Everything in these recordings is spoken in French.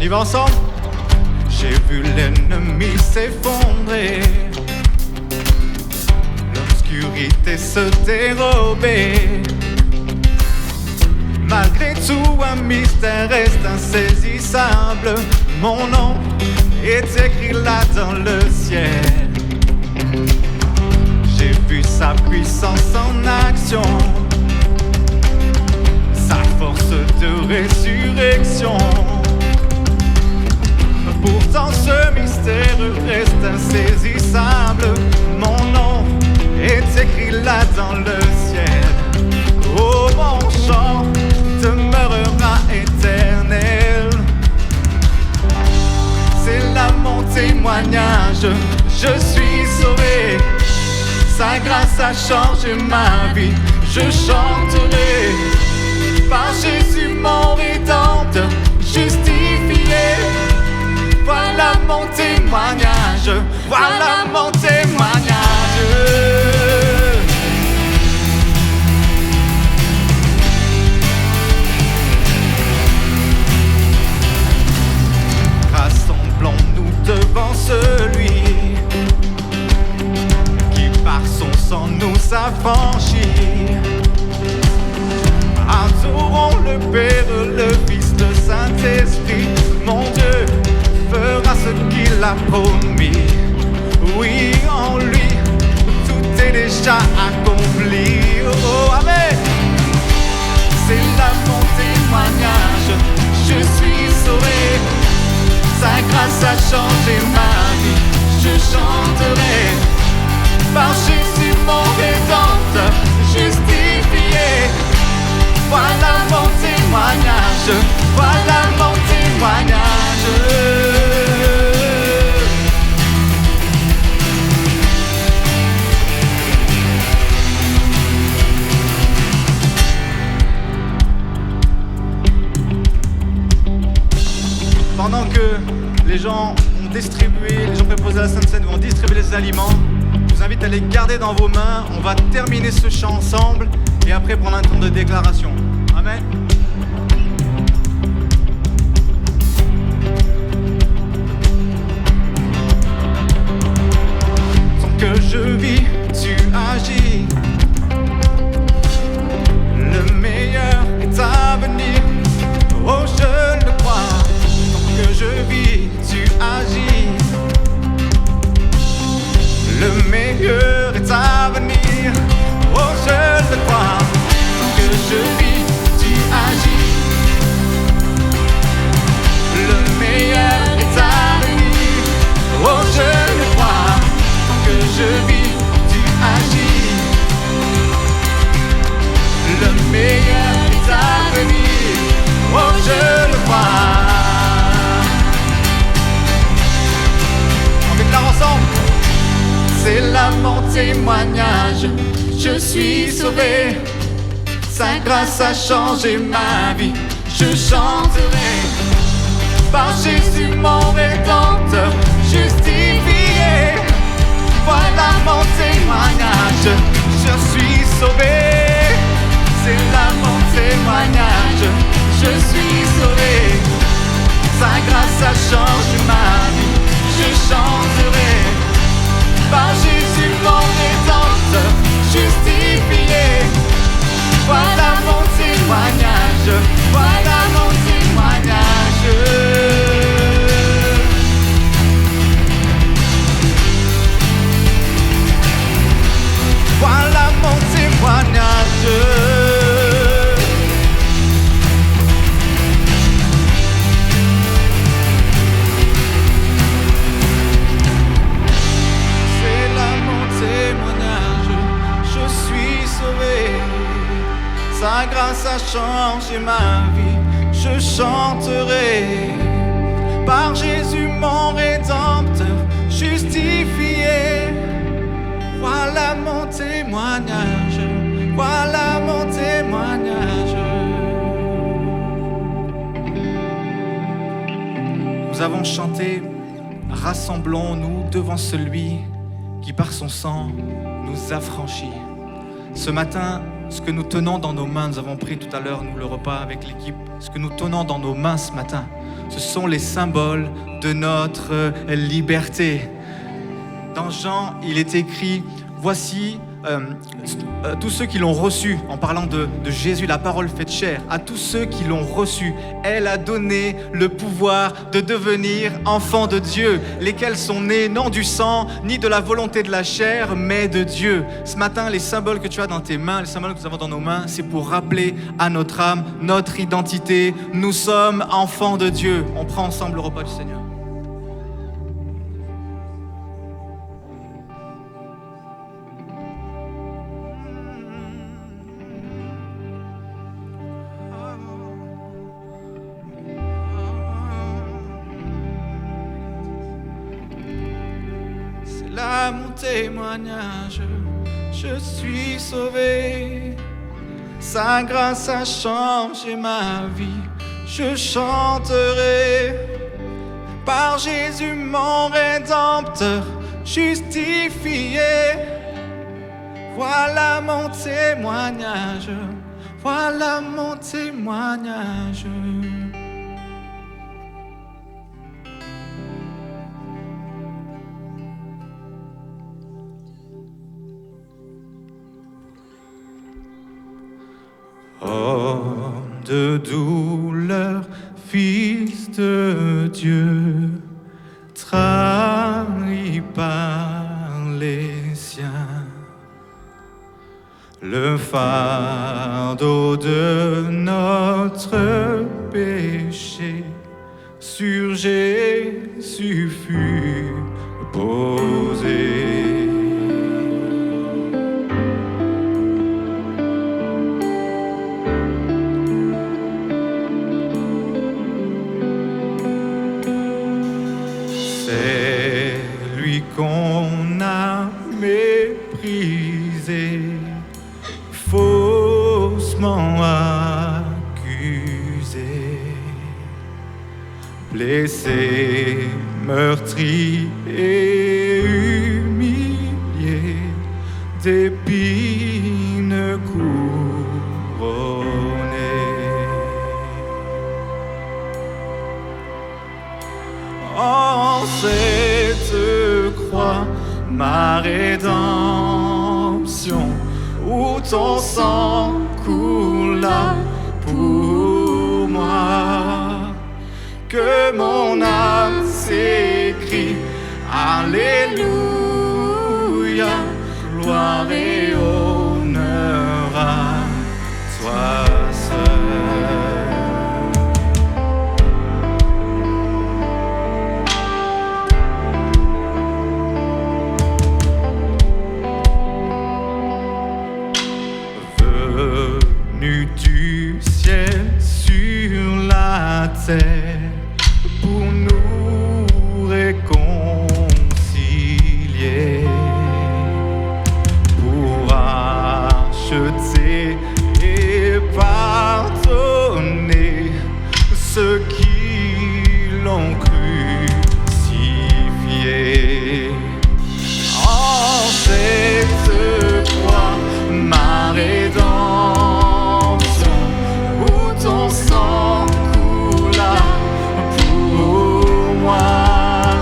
y va ensemble. J'ai vu l'ennemi s'effondrer, l'obscurité se dérober. Malgré tout, un mystère reste insaisissable. Mon nom est écrit là dans le ciel. J'ai vu sa puissance en action, sa force de résurrection. Pourtant ce mystère reste insaisissable. Mon nom est écrit là dans le ciel. Oh, mon chant demeurera éternel. C'est là mon témoignage, je suis sauvé. Sa grâce a changé ma vie, je chanterai. Par Jésus mon rédempteur, justifié. Voilà mon témoignage, voilà mon témoignage. Rassemblons-nous devant celui qui par son sang nous affranchit. Adorons le Père, le Fils, le Saint-Esprit. Mon Dieu fera ce qu'il a promis. Oui, en lui, tout est déjà accompli. Oh, amen. C'est là mon témoignage, je suis sauvé. Sa grâce a changé ma vie, je chanterai. Par Jésus mon rédempteur, justifié. Voilà mon témoignage, voilà mon témoignage. Pendant que les gens ont distribué, les gens préposés à la Sainte Seine vont distribuer les aliments, je vous invite à les garder dans vos mains. On va terminer ce chant ensemble et après prendre un temps de déclaration. Amen. Tant que je vis, tu agis. Le meilleur est à venir. Oh, je le crois. Tant que je vis, tu agis. Le meilleur est à venir. Oh, je le crois. Tant que je vis, tu agis. Le meilleur est à venir. Oh, je le crois. Tant que je vis, tu agis. Le meilleur est à venir. Oh, je le crois. On déclare ensemble. C'est là mon témoignage, je suis sauvé. Sa grâce a changé ma vie, je chanterai. Par Jésus mon rédempteur, justifié. Voilà mon témoignage, je suis sauvé. C'est là mon témoignage, je suis sauvé. Sa grâce a changé ma vie, je chanterai. Par Jésus mon rédempteur, justifié. Voilà mon témoignage, voilà mon témoignage. Voilà mon témoignage. Sa grâce a changé ma vie, je chanterai. Par Jésus mon rédempteur, justifié. Voilà mon témoignage, voilà mon témoignage. Nous avons chanté, rassemblons-nous devant celui qui par son sang nous affranchit. Ce matin, ce que nous tenons dans nos mains, nous avons pris tout à l'heure, nous, le repas avec l'équipe, ce que nous tenons dans nos mains ce matin, ce sont les symboles de notre liberté. Dans Jean, il est écrit, voici tous ceux qui l'ont reçu, en parlant de Jésus, la parole faite chair, à tous ceux qui l'ont reçu, elle a donné le pouvoir de devenir enfants de Dieu, lesquels sont nés non du sang, ni de la volonté de la chair, mais de Dieu. Ce matin, les symboles que tu as dans tes mains, les symboles que nous avons dans nos mains, c'est pour rappeler à notre âme notre identité. Nous sommes enfants de Dieu. On prend ensemble le repas du Seigneur. Là mon témoignage, je suis sauvé. Sa grâce a changé ma vie, je chanterai. Par Jésus mon Rédempteur, justifié. Voilà mon témoignage, voilà mon témoignage. Homme de douleur, fils de Dieu, trahi par les siens, le fardeau de notre péché sur Jésus fut posé. Qu'on a méprisé, faussement accusé, blessé, meurtri et humilié, d'épines couronnées. En cette croix, ma rédemption, où ton sang coula pour moi, que mon âme s'écrie, Alléluia, gloire et honneur à toi seul. Venu du ciel sur la terre pour nous réconcilier, pour acheter et pardonner ceux qui l'ont crucifié. En cette croix, ma rédemption, où ton sang coula pour moi,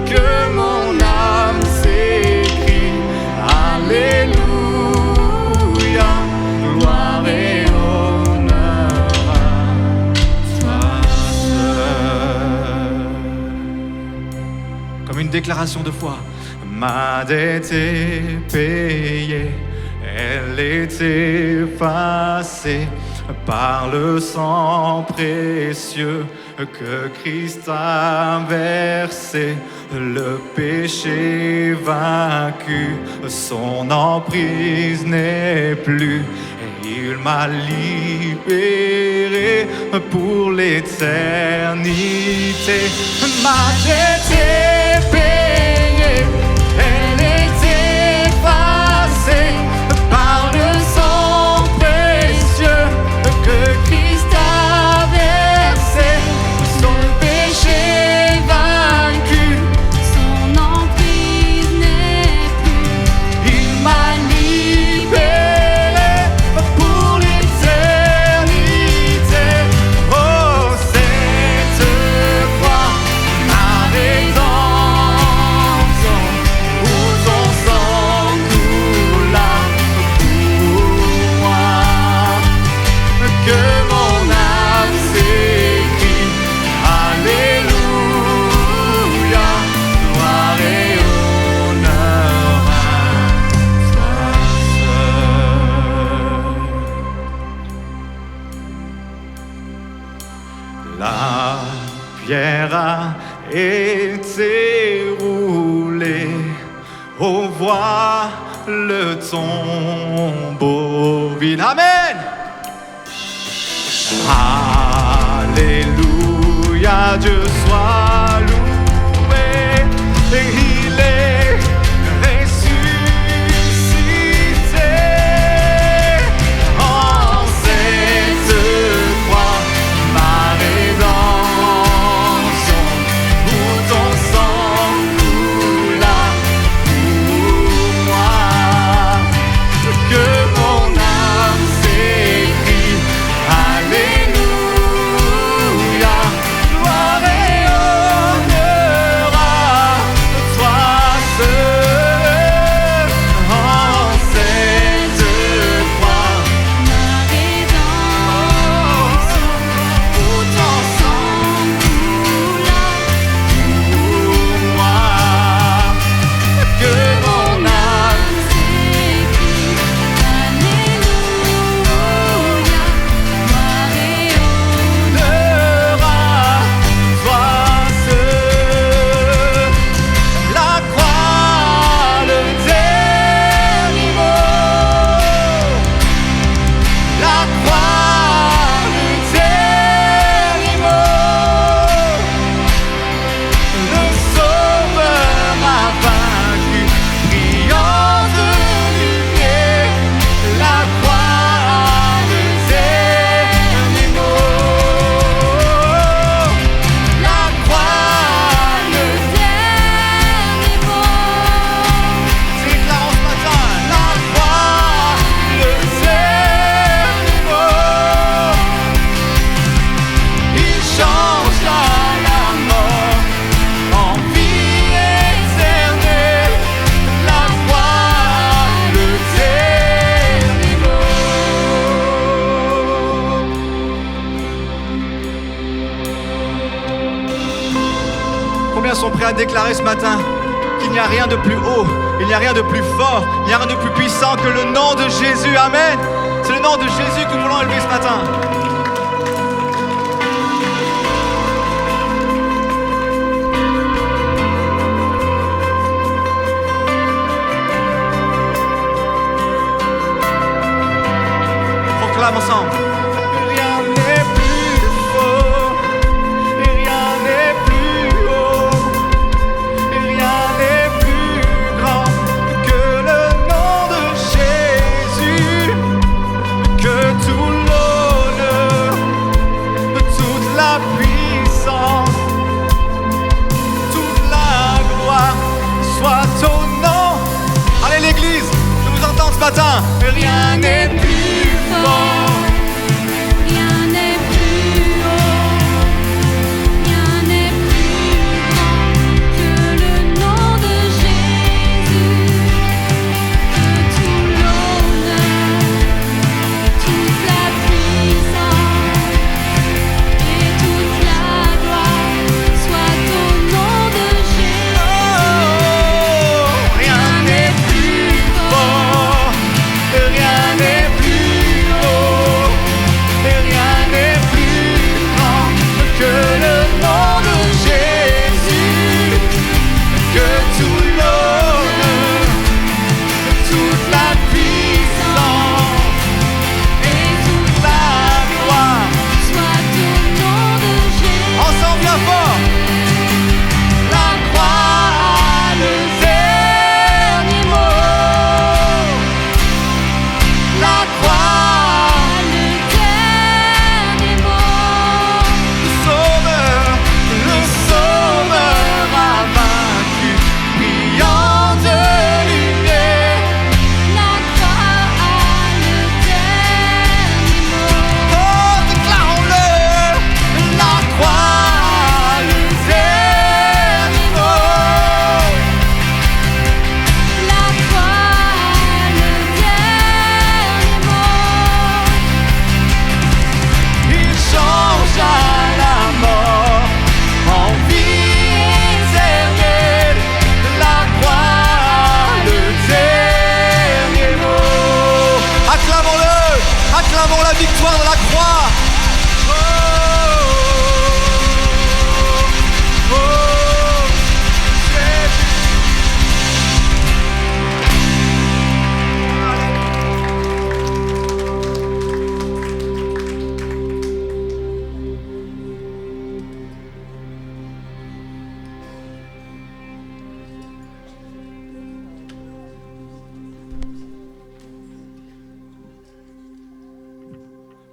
que mon âme s'écrie, Alléluia, gloire et honneur à toi seul. Comme une déclaration de foi, ma dette est payée, elle est effacée par le sang précieux que Christ a versé. Le péché vaincu, son emprise n'est plus, et il m'a libéré pour l'éternité. Ma dette est payée, elle est effacée par le sang précieux que Christ a versé. Son péché vaincu, son emprise n'est plus. il m'a libéré a été roulé au voile tombeau vide. Amen. Alléluia, Dieu soit loué, et il est ressuscité. En cette croix, ma rédemption, où ton sang coula pour moi, que mon âme s'écrie Alléluia, gloire et honneur à toi seul. En cette croix, Ma rédemption, où ton sang coula pour moi, que mon âme s'écrie Alléluia, gloire et honneur. honneur à toi seul. La croix, le dernier mot. La croix, le dernier mot. Le Sauveur a vaincu, brillante lumière. La croix, le dernier mot. La croix, le Dernier mot, déclarons ce matin. La croix, le dernier mot. Il changea la mort en vie éternelle. La croix, le dernier mot. Combien sont prêts à déclarer ce matin qu'il n'y a rien de plus haut, il n'y a rien de plus fort, il n'y a rien de plus puissant que le nom de Jésus. Amen. C'est le nom de Jésus que nous voulons élever ce matin. Proclame ensemble. Rien n'est plus fort, et rien n'est plus haut, et rien n'est plus grand que le nom de Jésus, que tout l'honneur, toute la puissance, toute la gloire soit au nom. Allez l'église, je vous entends ce matin. Rien n'est plus fort. rien n'est plus haut, rien n'est plus grand que le nom de Jésus, que tout l'honneur, toute la puissance et toute la gloire soit au nom de Jésus. Rien n'est plus fort, rien n'est plus haut, et rien n'est plus grand que le nom de Jésus, que tout l'honneur, toute la puissance et toute la gloire. Soit au nom de Jésus. Ensemble bien fort. La croix, le dernier mot. La croix, Le dernier mot, le Sauveur a vaincu, brillante lumière. la croix a le dernier mot. Oh, déclarons-le. La croix, le dernier mot. La croix, le dernier mot. Il changea la mort en vie éternelle. La croix, le dernier mot. Acclamons-le, acclamons la victoire de la croix. Oh.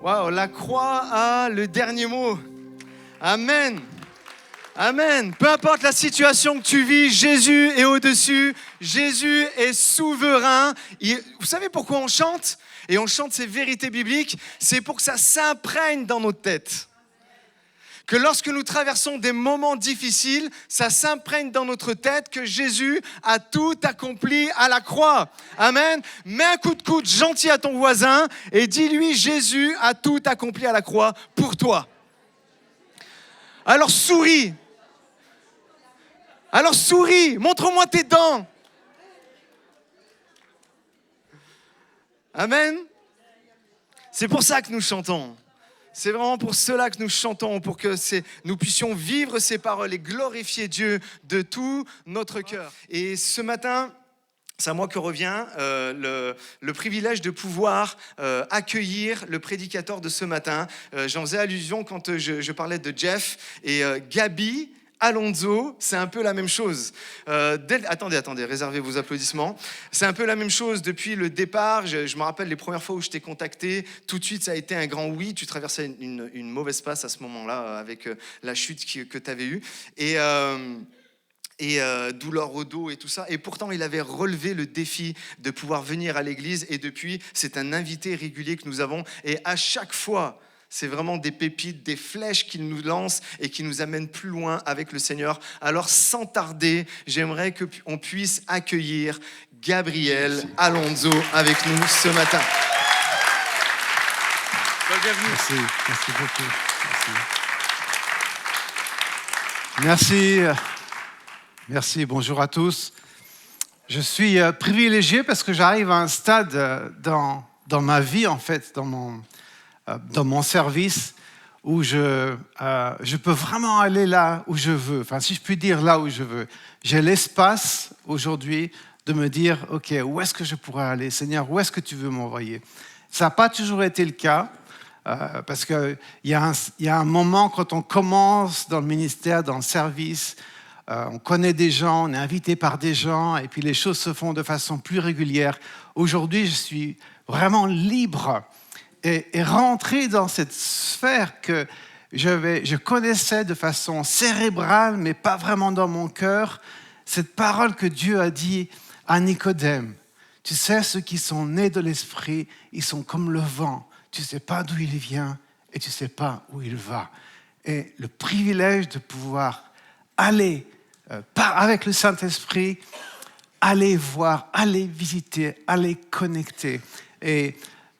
Waouh, la croix a le dernier mot. Amen. Amen. Peu importe la situation que tu vis, Jésus est au-dessus. Jésus est souverain. Vous savez pourquoi on chante ? Et on chante ces vérités bibliques, c'est pour que ça s'imprègne dans notre tête. Que lorsque nous traversons des moments difficiles, ça s'imprègne dans notre tête que Jésus a tout accompli à la croix. Amen. Mets un coup de coude gentil à ton voisin et dis-lui, Jésus a tout accompli à la croix pour toi. Alors souris. Montre-moi tes dents. Amen. C'est pour ça que nous chantons. C'est vraiment pour cela que nous chantons, pour que nous puissions vivre ces paroles et glorifier Dieu de tout notre cœur. Et ce matin, c'est à moi que revient le privilège de pouvoir accueillir le prédicateur de ce matin. J'en faisais allusion quand je parlais de Jeff et Gabi. Alonso, c'est un peu la même chose. Attendez, réservez vos applaudissements. C'est un peu la même chose depuis le départ. Je me rappelle les premières fois où je t'ai contacté, tout de suite ça a été un grand oui. Tu traversais une mauvaise passe à ce moment-là avec la chute que tu avais eue. Et douleur au dos et tout ça. Et pourtant, il avait relevé le défi de pouvoir venir à l'église. Et depuis, c'est un invité régulier que nous avons. Et à chaque fois, c'est vraiment des pépites, des flèches qu'il nous lance et qui nous amènent plus loin avec le Seigneur. Alors, sans tarder, j'aimerais qu'on puisse accueillir Gabriel Alonso avec nous ce matin. Bienvenue. Merci beaucoup. Merci, bonjour à tous. Je suis privilégié parce que j'arrive à un stade dans ma vie, en fait, dans mon service, où je peux vraiment aller là où je veux. Enfin, si je puis dire là où je veux. J'ai l'espace aujourd'hui de me dire, OK, où est-ce que je pourrais aller ? Seigneur, où est-ce que tu veux m'envoyer ? Ça n'a pas toujours été le cas, parce qu'il y a un moment quand on commence dans le ministère, dans le service, on connaît des gens, on est invité par des gens, et puis les choses se font de façon plus régulière. Aujourd'hui, je suis vraiment libre et rentrer dans cette sphère que je connaissais de façon cérébrale, mais pas vraiment dans mon cœur, cette parole que Dieu a dit à Nicodème. Tu sais, ceux qui sont nés de l'esprit, ils sont comme le vent. Tu ne sais pas d'où il vient et tu ne sais pas où il va. Et le privilège de pouvoir aller avec le Saint-Esprit, aller voir, aller visiter, aller connecter. Et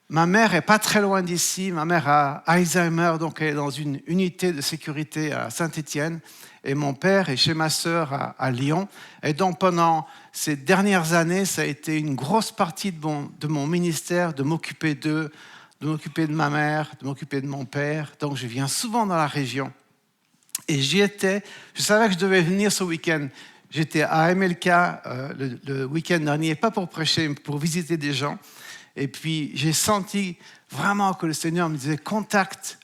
ma mère n'est pas très loin d'ici. Ma mère a Alzheimer, donc elle est dans une unité de sécurité à Saint-Étienne. Et mon père est chez ma sœur à Lyon. Et donc pendant ces dernières années, ça a été une grosse partie de mon ministère, de m'occuper d'eux, de m'occuper de ma mère, de m'occuper de mon père. Donc je viens souvent dans la région. Et j'y étais. Je savais que je devais venir ce week-end. J'étais à MLK le week-end dernier, pas pour prêcher, mais pour visiter des gens. Et puis, j'ai senti vraiment que le Seigneur me disait contacte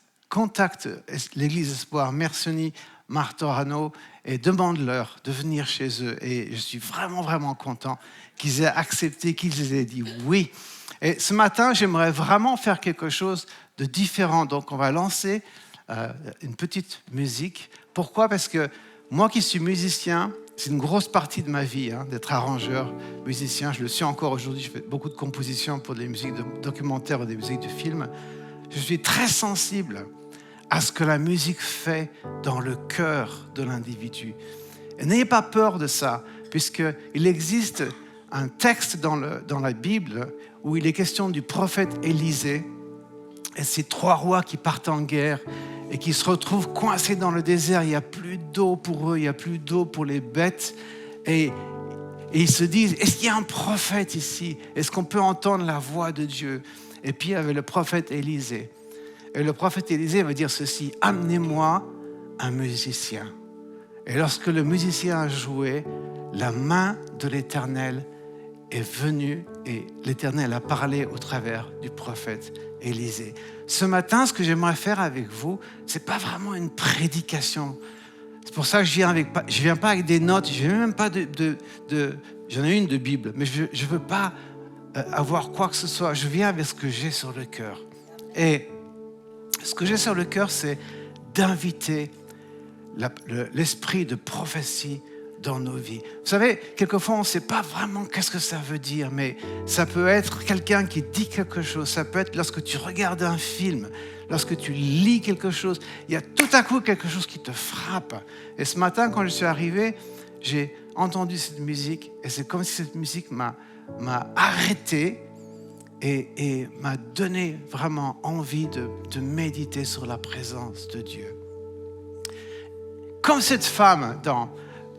l'Église Espoir, Merseny, Martorano, et demande-leur de venir chez eux. Et je suis vraiment, vraiment content qu'ils aient accepté, qu'ils aient dit oui. Et ce matin, j'aimerais vraiment faire quelque chose de différent. Donc, on va lancer une petite musique. Pourquoi ? Parce que moi qui suis musicien, c'est une grosse partie de ma vie, d'être arrangeur, musicien. Je le suis encore aujourd'hui. Je fais beaucoup de compositions pour des musiques de documentaires ou des musiques de films. Je suis très sensible à ce que la musique fait dans le cœur de l'individu. Et n'ayez pas peur de ça, puisqu'il existe un texte dans la Bible où il est question du prophète Élisée et ces 3 rois qui partent en guerre et qui se retrouvent coincés dans le désert. Il n'y a plus d'eau pour eux, il n'y a plus d'eau pour les bêtes. Et ils se disent, est-ce qu'il y a un prophète ici ? Est-ce qu'on peut entendre la voix de Dieu ? Et puis il y avait le prophète Élisée. Et le prophète Élisée va dire ceci, amenez-moi un musicien. Et lorsque le musicien a joué, la main de l'Éternel est venue et l'Éternel a parlé au travers du prophète Élisée. Ce matin, ce que j'aimerais faire avec vous, c'est pas vraiment une prédication. C'est pour ça que je viens pas avec des notes, je viens même pas j'en ai une de Bible, mais je veux pas avoir quoi que ce soit. Je viens avec ce que j'ai sur le cœur. Et Ce que j'ai sur le cœur, c'est d'inviter l'esprit de prophétie dans nos vies. Vous savez, quelquefois, on ne sait pas vraiment qu'est-ce que ça veut dire, mais ça peut être quelqu'un qui dit quelque chose. Ça peut être lorsque tu regardes un film, lorsque tu lis quelque chose. Il y a tout à coup quelque chose qui te frappe. Et ce matin, quand je suis arrivé, j'ai entendu cette musique et c'est comme si cette musique m'a arrêté et m'a donné vraiment envie de méditer sur la présence de Dieu. Comme cette femme,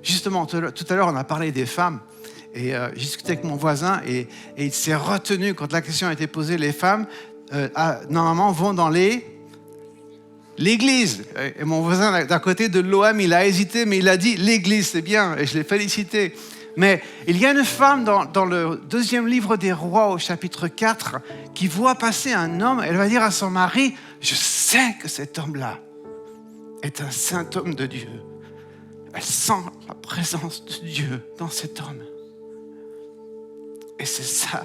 justement tout à l'heure on a parlé des femmes et j'ai discuté avec mon voisin et il s'est retenu quand la question a été posée, les femmes normalement vont dans l'église. Et mon voisin d'à côté de l'OM, il a hésité, mais il a dit l'église, c'est bien, et je l'ai félicité. Mais il y a une femme dans le 2e livre des Rois, au chapitre 4, qui voit passer un homme. Elle va dire à son mari, je sais que cet homme-là est un saint homme de Dieu. Elle sent la présence de Dieu dans cet homme. Et c'est ça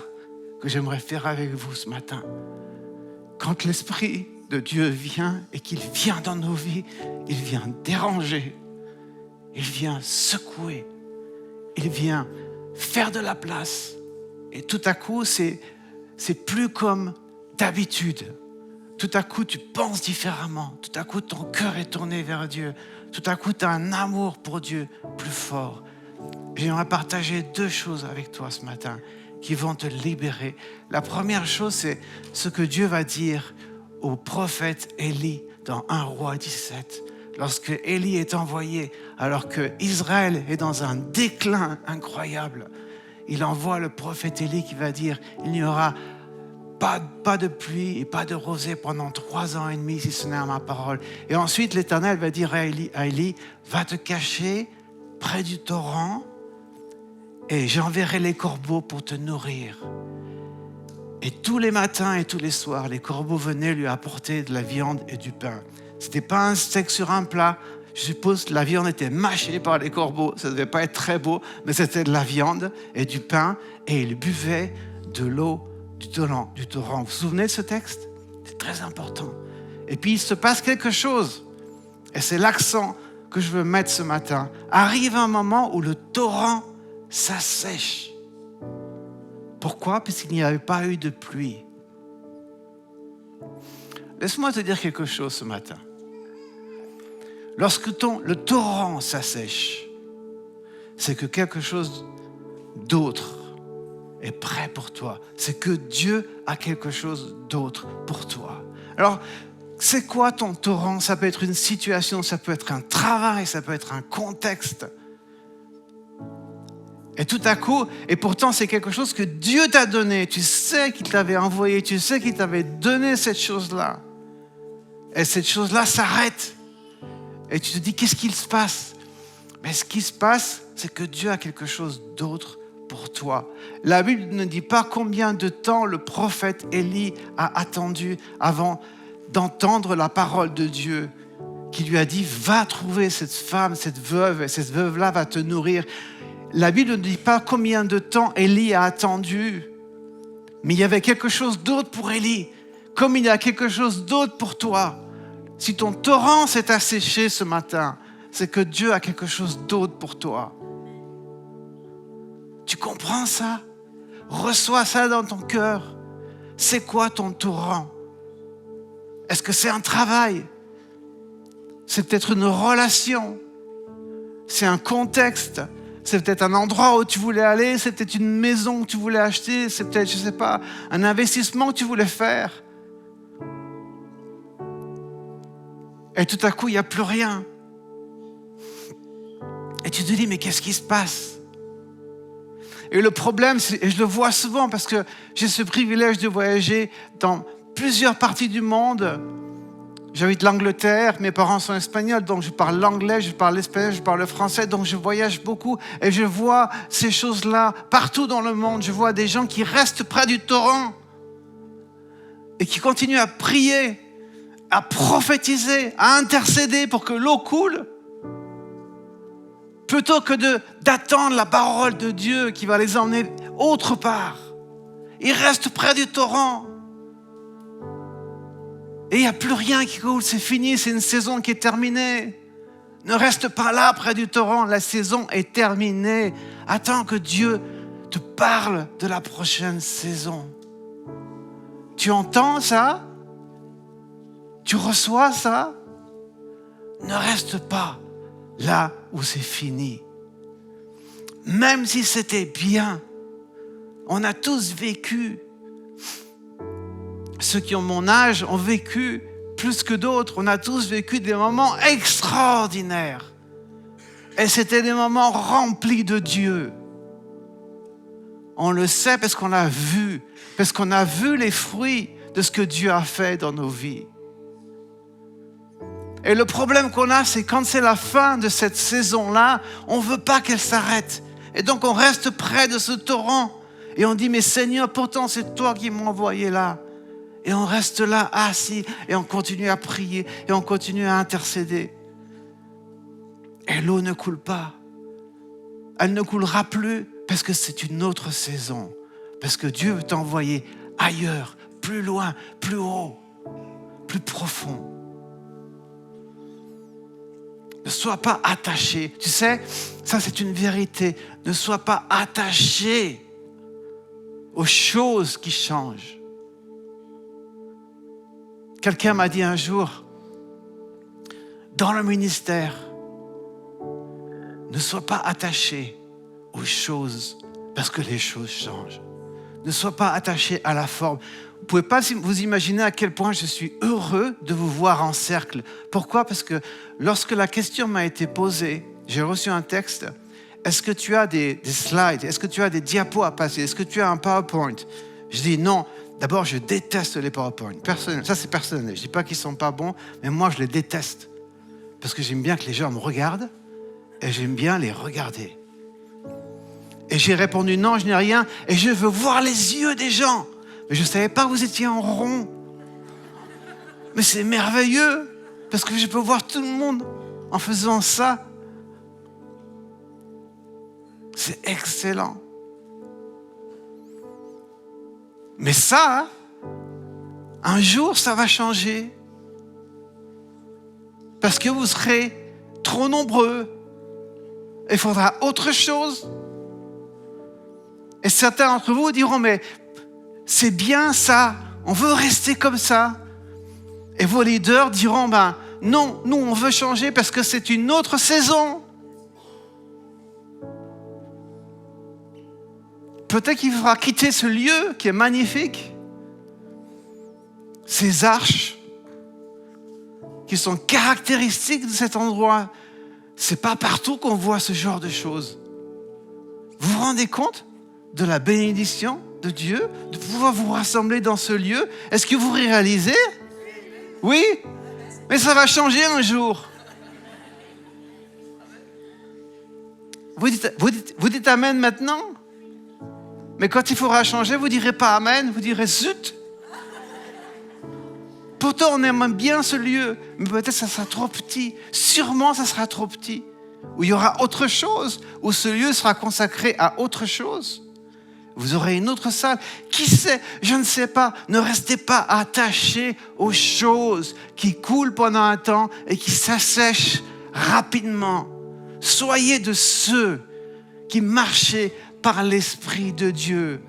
que j'aimerais faire avec vous ce matin. Quand l'Esprit de Dieu vient et qu'il vient dans nos vies, il vient déranger, il vient secouer, il vient faire de la place. Et tout à coup, c'est plus comme d'habitude. Tout à coup, tu penses différemment. Tout à coup, ton cœur est tourné vers Dieu. Tout à coup, tu as un amour pour Dieu plus fort. J'aimerais partager 2 choses avec toi ce matin qui vont te libérer. La première chose, c'est ce que Dieu va dire au prophète Élie dans 1 Roi 17. Lorsque Élie est envoyé, alors que Israël est dans un déclin incroyable, il envoie le prophète Élie qui va dire « Il n'y aura pas de pluie et pas de rosée pendant 3 ans et demi si ce n'est à ma parole. » Et ensuite, l'Éternel va dire à Élie « Va te cacher près du torrent et j'enverrai les corbeaux pour te nourrir. » Et tous les matins et tous les soirs, les corbeaux venaient lui apporter de la viande et du pain. Ce n'était pas un steak sur un plat. Je suppose que la viande était mâchée par les corbeaux. Ça ne devait pas être très beau, mais c'était de la viande et du pain. Et il buvait de l'eau du torrent. Vous vous souvenez de ce texte? C'est très important. Et puis il se passe quelque chose. Et c'est l'accent que je veux mettre ce matin. Arrive un moment où le torrent s'assèche. Pourquoi? Parce qu'il n'y avait pas eu de pluie. Laisse-moi te dire quelque chose ce matin. Lorsque le torrent s'assèche, c'est que quelque chose d'autre est prêt pour toi. C'est que Dieu a quelque chose d'autre pour toi. Alors, c'est quoi ton torrent? Ça peut être une situation, ça peut être un travail, ça peut être un contexte. Et tout à coup, et pourtant c'est quelque chose que Dieu t'a donné. Tu sais qu'il t'avait envoyé, tu sais qu'il t'avait donné cette chose-là. Et cette chose-là s'arrête. Et tu te dis, qu'est-ce qu'il se passe? Mais ce qui se passe, c'est que Dieu a quelque chose d'autre pour toi. La Bible ne dit pas combien de temps le prophète Élie a attendu avant d'entendre la parole de Dieu qui lui a dit, va trouver cette femme, cette veuve, et cette veuve-là va te nourrir. La Bible ne dit pas combien de temps Élie a attendu, mais il y avait quelque chose d'autre pour Élie, comme il y a quelque chose d'autre pour toi. Si ton torrent s'est asséché ce matin, c'est que Dieu a quelque chose d'autre pour toi. Tu comprends ça? Reçois ça dans ton cœur. C'est quoi ton torrent? Est-ce que c'est un travail? C'est peut-être une relation. C'est un contexte. C'est peut-être un endroit où tu voulais aller. C'est peut-être une maison que tu voulais acheter. C'est peut-être, je ne sais pas, un investissement que tu voulais faire. Et tout à coup, il n'y a plus rien. Et tu te dis, mais qu'est-ce qui se passe? Et le problème, et je le vois souvent parce que j'ai ce privilège de voyager dans plusieurs parties du monde. J'habite l'Angleterre, mes parents sont espagnols, donc je parle l'anglais, je parle l'espagnol, je parle le français, donc je voyage beaucoup et je vois ces choses-là partout dans le monde. Je vois des gens qui restent près du torrent et qui continuent à prier, à prophétiser, à intercéder pour que l'eau coule, plutôt que d'attendre la parole de Dieu qui va les emmener autre part. Ils restent près du torrent. Et il n'y a plus rien qui coule, c'est fini, c'est une saison qui est terminée. Ne reste pas là près du torrent, la saison est terminée. Attends que Dieu te parle de la prochaine saison. Tu entends ça? Tu reçois ça? Ne reste pas là où c'est fini. Même si c'était bien, on a tous vécu. Ceux qui ont mon âge ont vécu plus que d'autres. On a tous vécu des moments extraordinaires. Et c'était des moments remplis de Dieu. On le sait parce qu'on l'a vu, parce qu'on a vu les fruits de ce que Dieu a fait dans nos vies. Et le problème qu'on a, c'est quand c'est la fin de cette saison-là, on ne veut pas qu'elle s'arrête. Et donc on reste près de ce torrent et on dit, mais Seigneur, pourtant c'est toi qui m'as envoyé là. Et on reste là assis et on continue à prier et on continue à intercéder. Et l'eau ne coule pas. Elle ne coulera plus parce que c'est une autre saison. Parce que Dieu veut t'envoyer ailleurs, plus loin, plus haut, plus profond. Ne sois pas attaché. Tu sais, ça c'est une vérité. Ne sois pas attaché aux choses qui changent. Quelqu'un m'a dit un jour, dans le ministère, ne sois pas attaché aux choses parce que les choses changent. Ne sois pas attaché à la forme. Vous ne pouvez pas vous imaginer à quel point je suis heureux de vous voir en cercle. Pourquoi? Parce que lorsque la question m'a été posée, j'ai reçu un texte. Est-ce que tu as des slides? Est-ce que tu as des diapos à passer? Est-ce que tu as un PowerPoint? Je dis non. D'abord, je déteste les PowerPoint. Personnel, ça, c'est personnel. Je ne dis pas qu'ils ne sont pas bons, mais moi, je les déteste. Parce que j'aime bien que les gens me regardent et j'aime bien les regarder. Et j'ai répondu non, je n'ai rien. Et je veux voir les yeux des gens. Mais je ne savais pas que vous étiez en rond. Mais c'est merveilleux parce que je peux voir tout le monde en faisant ça. C'est excellent. Mais ça, un jour, ça va changer. Parce que vous serez trop nombreux. Il faudra autre chose. Et certains d'entre vous diront, mais c'est bien ça, on veut rester comme ça. Et vos leaders diront, non, nous on veut changer parce que c'est une autre saison. Peut-être qu'il faudra quitter ce lieu qui est magnifique. Ces arches qui sont caractéristiques de cet endroit. C'est pas partout qu'on voit ce genre de choses. Vous vous rendez compte de la bénédiction de Dieu, de pouvoir vous rassembler dans ce lieu? Est-ce que vous réalisez? Oui, mais ça va changer un jour. Vous dites Amen maintenant? Mais quand il faudra changer, vous ne direz pas Amen, vous direz zut. Pourtant, on aime bien ce lieu, mais peut-être ça sera trop petit. Sûrement, ça sera trop petit. Où il y aura autre chose, où ce lieu sera consacré à autre chose. Vous aurez une autre salle. Qui sait? Je ne sais pas. Ne restez pas attachés aux choses qui coulent pendant un temps et qui s'assèchent rapidement. Soyez de ceux qui marchaient par l'Esprit de Dieu.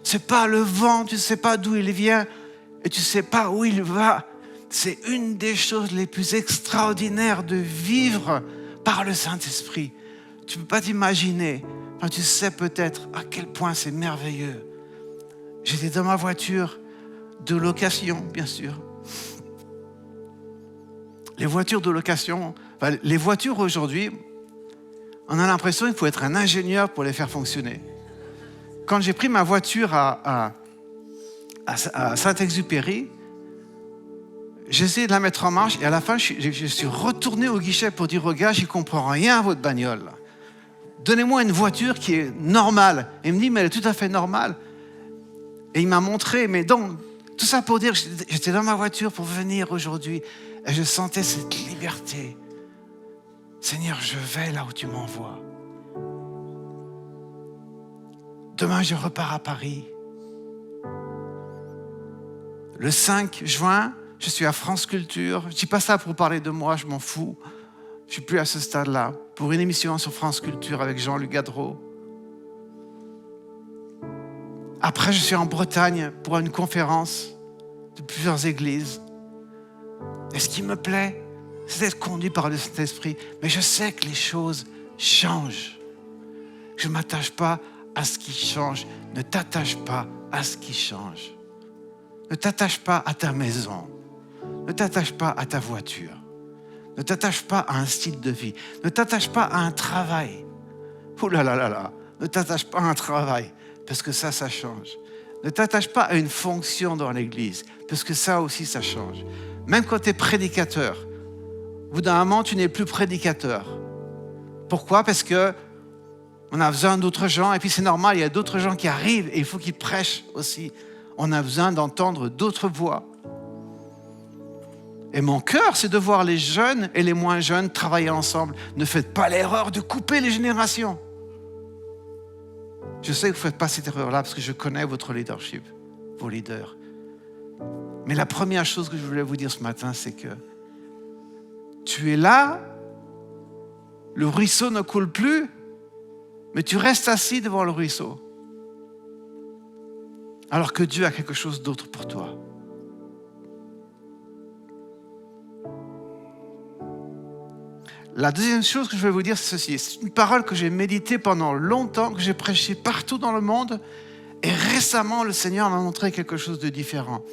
C'est pas le vent, tu ne sais pas d'où il vient et tu ne sais pas où il va. C'est une des choses les plus extraordinaires de vivre par le Saint-Esprit. Tu ne peux pas t'imaginer. Enfin, tu sais peut-être à quel point c'est merveilleux. J'étais dans ma voiture de location, bien sûr. Les voitures de location, les voitures aujourd'hui, on a l'impression qu'il faut être un ingénieur pour les faire fonctionner. Quand j'ai pris ma voiture à Saint-Exupéry, j'ai essayé de la mettre en marche et à la fin, je suis retourné au guichet pour dire aux gars, j'y comprends rien à votre bagnole. Donnez-moi une voiture qui est normale. Et il me dit, mais elle est tout à fait normale. Et il m'a montré, mais donc, tout ça pour dire, j'étais dans ma voiture pour venir aujourd'hui et je sentais cette liberté. Seigneur, je vais là où tu m'envoies. Demain, je repars à Paris. Le 5 juin, Je suis à France Culture. Je ne dis pas ça pour parler de moi, je m'en fous. Je ne suis plus à ce stade-là. Pour une émission sur France Culture avec Jean-Luc Gadreau. Après, je suis en Bretagne pour une conférence de plusieurs églises. Et ce qui me plaît, c'est d'être conduit par le Saint-Esprit. Mais je sais que les choses changent. Je ne m'attache pas à ce qui change. Ne t'attache pas à ce qui change. Ne t'attache pas à ta maison. Ne t'attache pas à ta voiture. Ne t'attache pas à un style de vie. Ne t'attache pas à un travail. Ouh là là là là. Ne t'attache pas à un travail, parce que ça change. Ne t'attache pas à une fonction dans l'église, parce que ça aussi, ça change. Même quand tu es prédicateur, au bout d'un moment, tu n'es plus prédicateur. Pourquoi? Parce que on a besoin d'autres gens, et puis c'est normal, il y a d'autres gens qui arrivent, et il faut qu'ils prêchent aussi. On a besoin d'entendre d'autres voix. Et mon cœur, c'est de voir les jeunes et les moins jeunes travailler ensemble. Ne faites pas l'erreur de couper les générations. Je sais que vous ne faites pas cette erreur-là parce que je connais votre leadership, vos leaders. Mais la première chose que je voulais vous dire ce matin, c'est que tu es là, le ruisseau ne coule plus, mais tu restes assis devant le ruisseau. Alors que Dieu a quelque chose d'autre pour toi. La deuxième chose que je vais vous dire, c'est ceci. C'est une parole que j'ai méditée pendant longtemps, que j'ai prêchée partout dans le monde. Et récemment, le Seigneur m'a montré quelque chose de différent.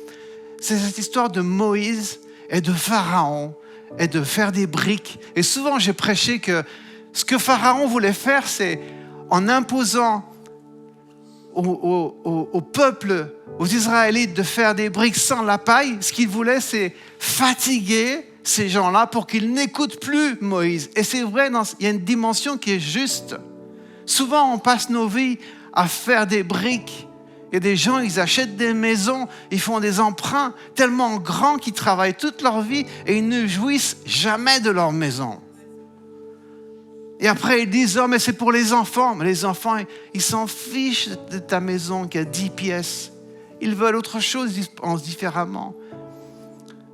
C'est cette histoire de Moïse et de Pharaon et de faire des briques. Et souvent, j'ai prêché que ce que Pharaon voulait faire, c'est en imposant au peuple, aux Israélites, de faire des briques sans la paille, ce qu'il voulait, c'est fatiguer ces gens-là pour qu'ils n'écoutent plus Moïse. Et c'est vrai, il y a une dimension qui est juste. Souvent, on passe nos vies à faire des briques. Il y a des gens, ils achètent des maisons, ils font des emprunts tellement grands qu'ils travaillent toute leur vie et ils ne jouissent jamais de leur maison. Et après, ils disent, oh, mais c'est pour les enfants. Mais les enfants, ils s'en fichent de ta maison qui a 10 pièces. Ils veulent autre chose, ils pensent différemment.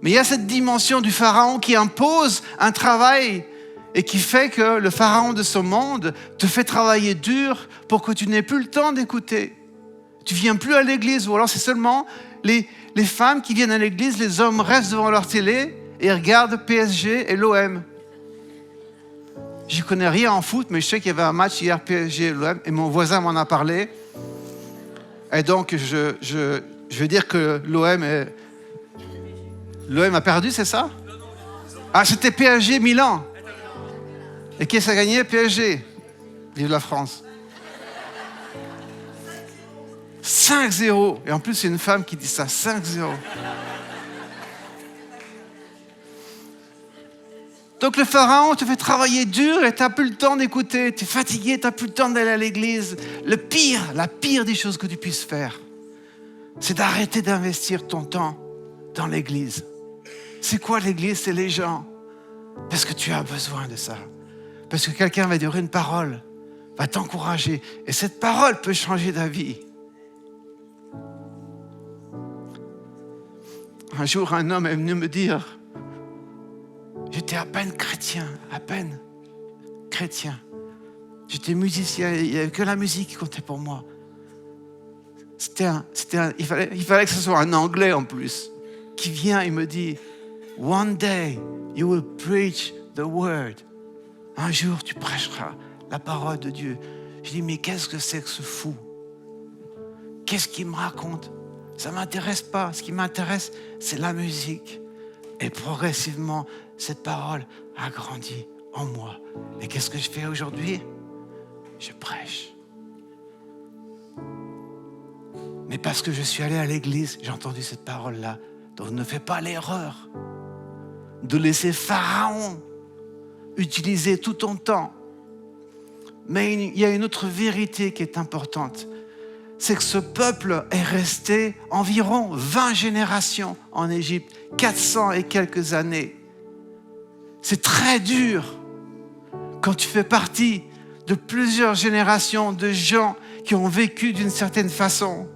Mais il y a cette dimension du Pharaon qui impose un travail et qui fait que le Pharaon de ce monde te fait travailler dur pour que tu n'aies plus le temps d'écouter. Tu ne viens plus à l'église, ou alors c'est seulement les femmes qui viennent à l'église, les hommes restent devant leur télé et regardent PSG et l'OM. Je ne connais rien en foot, mais je sais qu'il y avait un match hier PSG et l'OM et mon voisin m'en a parlé. Et donc, je veux dire que l'OM a perdu, c'est ça? Ah, c'était PSG Milan. Et qui a gagné? PSG. Vive la France. 5-0. Et en plus, c'est une femme qui dit ça, 5-0. Donc le Pharaon te fait travailler dur et tu n'as plus le temps d'écouter. Tu es fatigué, tu n'as plus le temps d'aller à l'église. La pire des choses que tu puisses faire, c'est d'arrêter d'investir ton temps dans l'église. C'est quoi l'église? C'est les gens. Parce que tu as besoin de ça. Parce que quelqu'un va dire une parole, va t'encourager. Et cette parole peut changer ta vie. Un jour, un homme est venu me dire, j'étais à peine chrétien. J'étais musicien, il n'y avait que la musique qui comptait pour moi. Il fallait que ce soit un Anglais en plus, qui vient et me dit, one day you will preach the word. Un jour tu prêcheras la parole de Dieu. Je dis, mais qu'est-ce que c'est que ce fou? Qu'est-ce qu'il me raconte? Ça ne m'intéresse pas. Ce qui m'intéresse, c'est la musique. Et progressivement, cette parole a grandi en moi. Et qu'est-ce que je fais aujourd'hui? Je prêche. Mais parce que je suis allé à l'église, j'ai entendu cette parole-là. Donc ne fais pas l'erreur de laisser Pharaon utiliser tout ton temps. Mais il y a une autre vérité qui est importante. C'est que ce peuple est resté environ 20 générations en Égypte, 400 et quelques années. C'est très dur quand tu fais partie de plusieurs générations de gens qui ont vécu d'une certaine façon.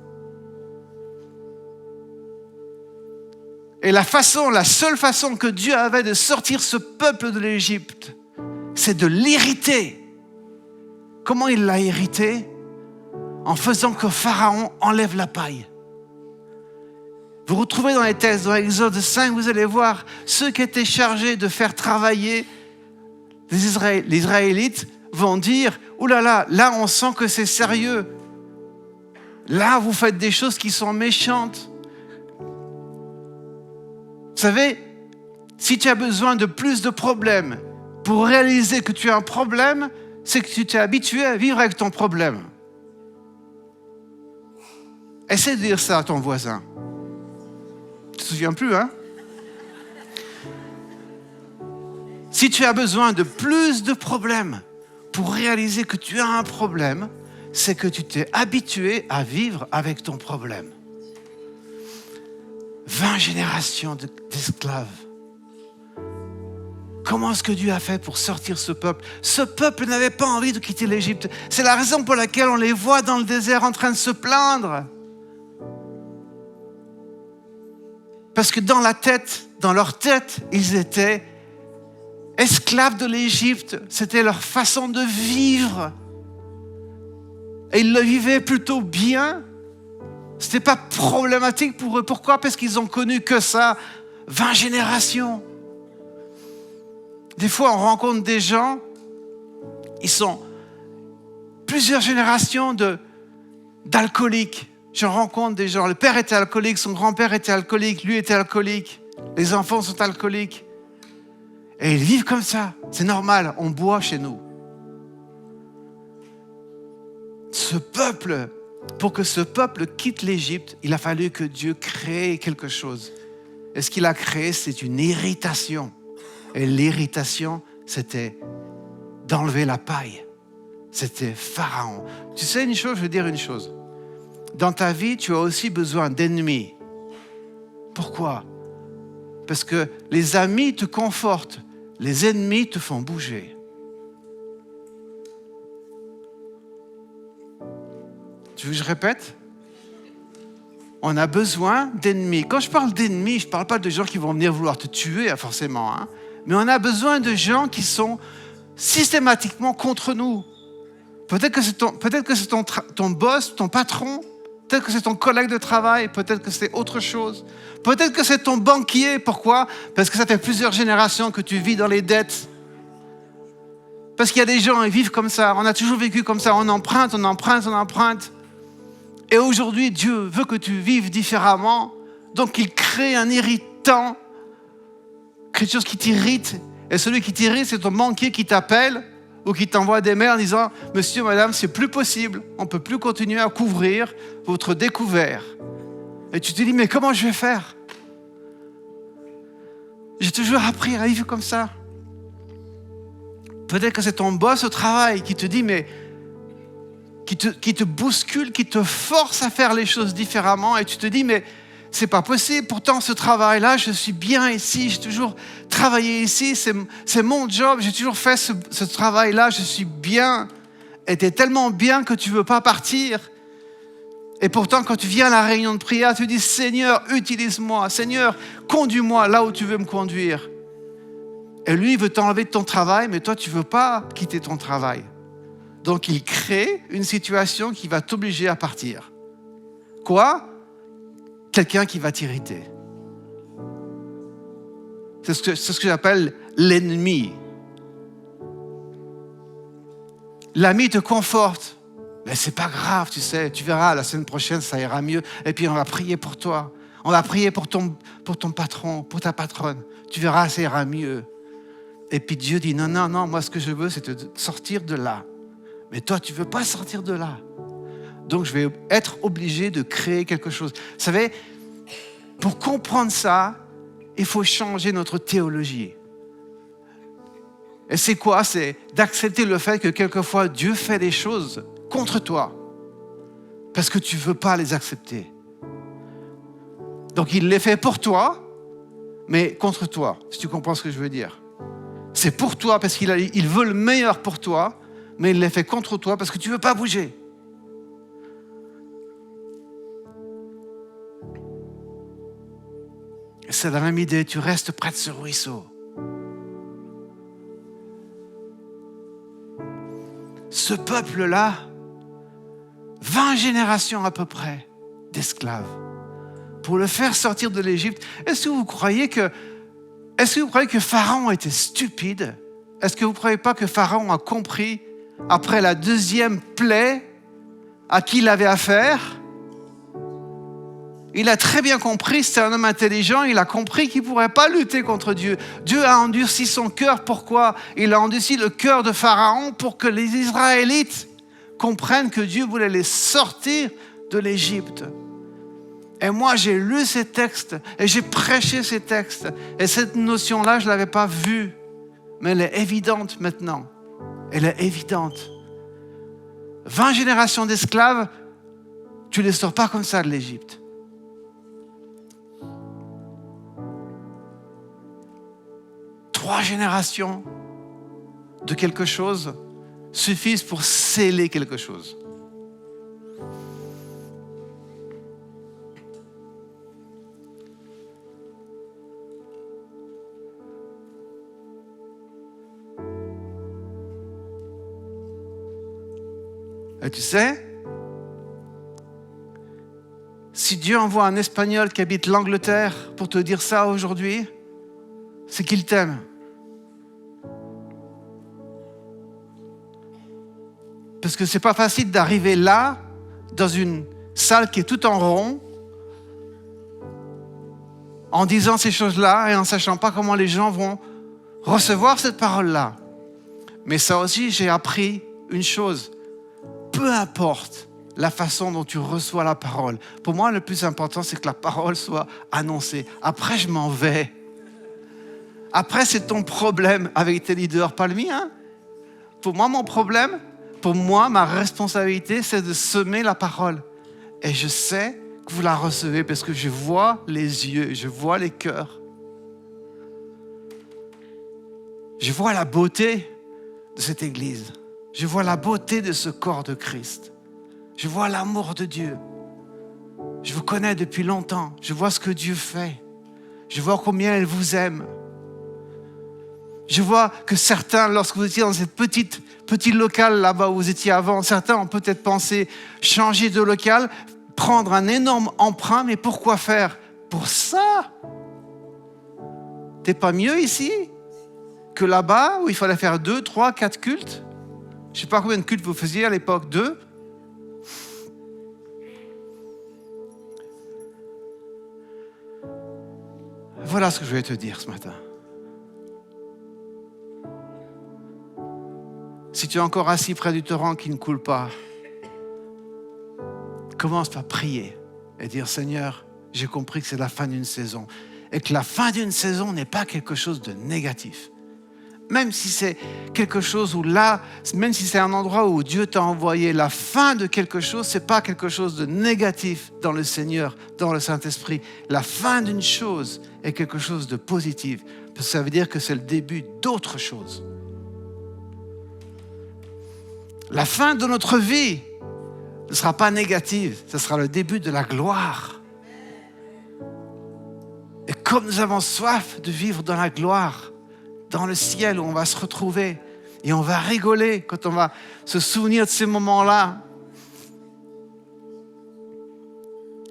Et la seule façon que Dieu avait de sortir ce peuple de l'Égypte, c'est de l'irriter. Comment il l'a irrité? En faisant que Pharaon enlève la paille. Vous retrouvez dans les textes, dans Exode 5, vous allez voir ceux qui étaient chargés de faire travailler les Israélites vont dire « Ouh là là, là on sent que c'est sérieux. Là vous faites des choses qui sont méchantes. » Vous savez, si tu as besoin de plus de problèmes pour réaliser que tu as un problème, c'est que tu t'es habitué à vivre avec ton problème. Essaie de dire ça à ton voisin. Tu te souviens plus, hein? Si tu as besoin de plus de problèmes pour réaliser que tu as un problème, c'est que tu t'es habitué à vivre avec ton problème. 20 générations d'esclaves. Comment est-ce que Dieu a fait pour sortir ce peuple? Ce peuple n'avait pas envie de quitter l'Égypte. C'est la raison pour laquelle on les voit dans le désert en train de se plaindre. Parce que dans leur tête, ils étaient esclaves de l'Égypte. C'était leur façon de vivre. Et ils le vivaient plutôt bien. Ce n'était pas problématique pour eux. Pourquoi? Parce qu'ils ont connu que ça, 20 générations. Des fois, on rencontre des gens, ils sont plusieurs générations d'alcooliques. Je rencontre des gens, le père était alcoolique, son grand-père était alcoolique, lui était alcoolique, les enfants sont alcooliques. Et ils vivent comme ça, c'est normal, on boit chez nous. Ce peuple, pour que ce peuple quitte l'Égypte, il a fallu que Dieu crée quelque chose. Et ce qu'il a créé, c'est une irritation. Et l'irritation, c'était d'enlever la paille. C'était Pharaon. Tu sais une chose, je veux dire une chose. Dans ta vie, tu as aussi besoin d'ennemis. Pourquoi? Parce que les amis te confortent, les ennemis te font bouger. Tu veux que je répète? On a besoin d'ennemis. Quand je parle d'ennemis, je ne parle pas de gens qui vont venir vouloir te tuer, forcément. Hein? Mais on a besoin de gens qui sont systématiquement contre nous. Peut-être que c'est ton boss, ton patron. Peut-être que c'est ton collègue de travail, peut-être que c'est autre chose. Peut-être que c'est ton banquier. Pourquoi? Parce que ça fait plusieurs générations que tu vis dans les dettes. Parce qu'il y a des gens qui vivent comme ça. On a toujours vécu comme ça. On emprunte, on emprunte, on emprunte. Et aujourd'hui, Dieu veut que tu vives différemment. Donc il crée un irritant, quelque chose qui t'irrite. Et celui qui t'irrite, c'est ton banquier qui t'appelle ou qui t'envoie des mails en disant « Monsieur, madame, c'est plus possible. On ne peut plus continuer à couvrir votre découvert. » Et tu te dis « Mais comment je vais faire ?» J'ai toujours appris à vivre comme ça. Peut-être que c'est ton boss au travail qui te dit « Mais qui te bouscule, qui te force à faire les choses différemment. » Et tu te dis « Mais c'est pas possible. Pourtant, ce travail-là, je suis bien ici. J'ai toujours travaillé ici. C'est mon job. J'ai toujours fait ce travail-là. Je suis bien. » Et tu es tellement bien que tu ne veux pas partir. Et pourtant, quand tu viens à la réunion de prière, tu dis « Seigneur, utilise-moi. Seigneur, conduis-moi là où tu veux me conduire. » Et lui, il veut t'enlever de ton travail, mais toi, tu ne veux pas quitter ton travail. Donc, il crée une situation qui va t'obliger à partir. Quoi? Quelqu'un qui va t'irriter. C'est ce que j'appelle l'ennemi. L'ami te conforte. Mais c'est pas grave, tu sais, tu verras, la semaine prochaine, ça ira mieux. Et puis, on va prier pour toi. On va prier pour ton patron, pour ta patronne. Tu verras, ça ira mieux. Et puis Dieu dit, non, moi, ce que je veux, c'est de sortir de là. Mais toi, tu ne veux pas sortir de là. Donc, je vais être obligé de créer quelque chose. Vous savez, pour comprendre ça, il faut changer notre théologie. Et c'est quoi? C'est d'accepter le fait que quelquefois, Dieu fait des choses contre toi parce que tu ne veux pas les accepter. Donc, il les fait pour toi, mais contre toi, si tu comprends ce que je veux dire. C'est pour toi parce qu'il veut le meilleur pour toi, mais il les fait contre toi parce que tu ne veux pas bouger. C'est la même idée, tu restes près de ce ruisseau. Ce peuple-là, 20 générations à peu près d'esclaves, pour le faire sortir de l'Égypte. Est-ce que vous croyez que Pharaon était stupide? Est-ce que vous ne croyez pas que Pharaon a compris, après la deuxième plaie, à qui il avait affaire? Il a très bien compris, c'est un homme intelligent, il a compris qu'il ne pourrait pas lutter contre Dieu. Dieu a endurci son cœur. Pourquoi? Il a endurci le cœur de Pharaon pour que les Israélites comprennent que Dieu voulait les sortir de l'Égypte. Et moi, j'ai lu ces textes et j'ai prêché ces textes. Et cette notion-là, je ne l'avais pas vue. Mais elle est évidente maintenant. Elle est évidente. 20 générations d'esclaves, tu ne les sors pas comme ça de l'Égypte. Trois générations de quelque chose suffisent pour sceller quelque chose. Et tu sais, si Dieu envoie un Espagnol qui habite l'Angleterre pour te dire ça aujourd'hui, c'est qu'il t'aime. Parce que c'est pas facile d'arriver là, dans une salle qui est tout en rond, en disant ces choses-là et en sachant pas comment les gens vont recevoir cette parole-là. Mais ça aussi, j'ai appris une chose. Peu importe la façon dont tu reçois la parole. Pour moi, le plus important, c'est que la parole soit annoncée. Après, je m'en vais. Après, c'est ton problème avec tes leaders, pas le mien. Pour moi, mon problème, pour moi, ma responsabilité, c'est de semer la parole. Et je sais que vous la recevez parce que je vois les yeux, je vois les cœurs. Je vois la beauté de cette église. Je vois la beauté de ce corps de Christ. Je vois l'amour de Dieu. Je vous connais depuis longtemps. Je vois ce que Dieu fait. Je vois combien il vous aime. Je vois que certains, lorsque vous étiez dans cette petit local là-bas où vous étiez avant, certains ont peut-être pensé changer de local, prendre un énorme emprunt, mais pourquoi faire? Pour ça? T'es pas mieux ici que là-bas où il fallait faire 2, 3, 4 cultes? Je ne sais pas combien de cultes vous faisiez à l'époque, 2. Voilà ce que je voulais te dire ce matin. Si tu es encore assis près du torrent qui ne coule pas, commence par prier et dire, Seigneur, j'ai compris que c'est la fin d'une saison et que la fin d'une saison n'est pas quelque chose de négatif. Même si c'est quelque chose où là, même si c'est un endroit où Dieu t'a envoyé, la fin de quelque chose, ce n'est pas quelque chose de négatif dans le Seigneur, dans le Saint-Esprit. La fin d'une chose est quelque chose de positif, parce que ça veut dire que c'est le début d'autre chose. La fin de notre vie ne sera pas négative, ce sera le début de la gloire. Et comme nous avons soif de vivre dans la gloire, dans le ciel où on va se retrouver et on va rigoler quand on va se souvenir de ces moments-là.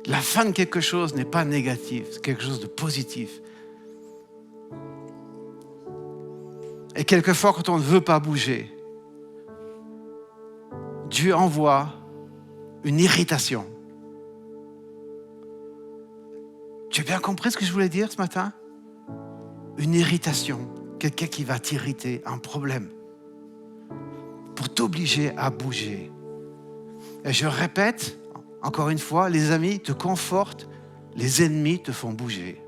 La fin de quelque chose n'est pas négative, c'est quelque chose de positif. Et quelquefois, quand on ne veut pas bouger, Dieu envoie une irritation. Tu as bien compris ce que je voulais dire ce matin? Une irritation. Quelqu'un qui va t'irriter, un problème, pour t'obliger à bouger. Et je répète, encore une fois, les amis te confortent, les ennemis te font bouger.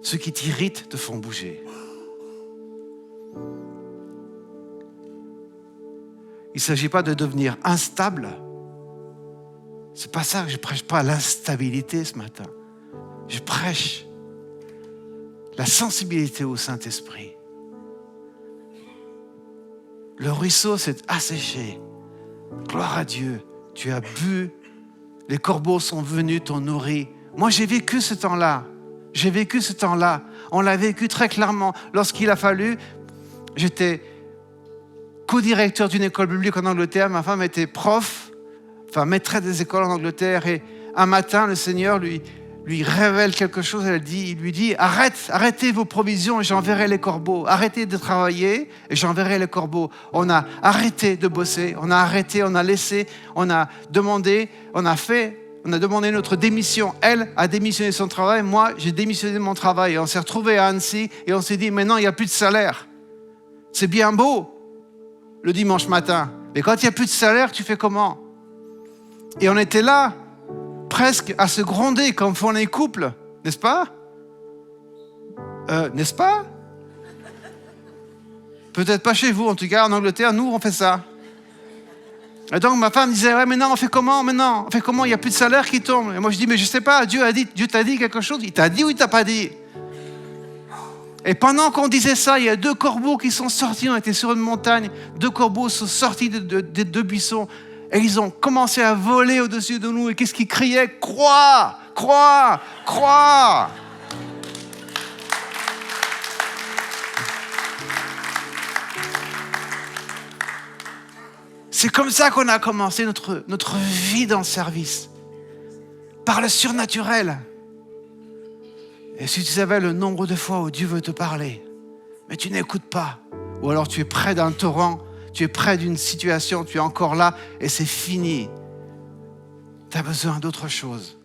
Ceux qui t'irritent te font bouger. Il ne s'agit pas de devenir instable. C'est pas ça que je prêche, pas l'instabilité ce matin. Je prêche la sensibilité au Saint-Esprit. Le ruisseau s'est asséché. Gloire à Dieu. Tu as bu Les corbeaux sont venus, t'ont nourri. Moi, j'ai vécu ce temps-là. J'ai vécu ce temps-là. On l'a vécu très clairement. Lorsqu'il a fallu, j'étais co-directeur d'une école biblique en Angleterre. Ma femme était prof, maîtresse des écoles en Angleterre. Et un matin, le Seigneur lui révèle quelque chose. Il lui dit, arrêtez vos provisions et j'enverrai les corbeaux. Arrêtez de travailler et j'enverrai les corbeaux. On a arrêté de bosser. On a arrêté, on a laissé, on a demandé notre démission. Elle a démissionné son travail. Moi, j'ai démissionné de mon travail. Et on s'est retrouvés à Annecy et on s'est dit, maintenant, il n'y a plus de salaire. C'est bien beau le dimanche matin. Mais quand il n'y a plus de salaire, tu fais comment? Et on était là, presque à se gronder comme font les couples, n'est-ce pas? N'est-ce pas? Peut-être pas chez vous, en tout cas en Angleterre, nous on fait ça. Et donc ma femme disait, ouais, maintenant on fait comment maintenant? On fait comment? Il n'y a plus de salaire qui tombe. Et moi je dis, mais je ne sais pas, Dieu t'a dit quelque chose? Il t'a dit ou il t'a pas dit? Et pendant qu'on disait ça, il y a 2 corbeaux qui sont sortis, on était sur une montagne, 2 corbeaux sont sortis des 2 buissons. Et ils ont commencé à voler au-dessus de nous. Et qu'est-ce qu'ils criaient? Crois! Crois! Crois! C'est comme ça qu'on a commencé notre vie dans le service. Par le surnaturel. Et si tu savais le nombre de fois où Dieu veut te parler, mais tu n'écoutes pas. Ou alors tu es près d'un torrent, tu es près d'une situation, tu es encore là et c'est fini. Tu as besoin d'autre chose.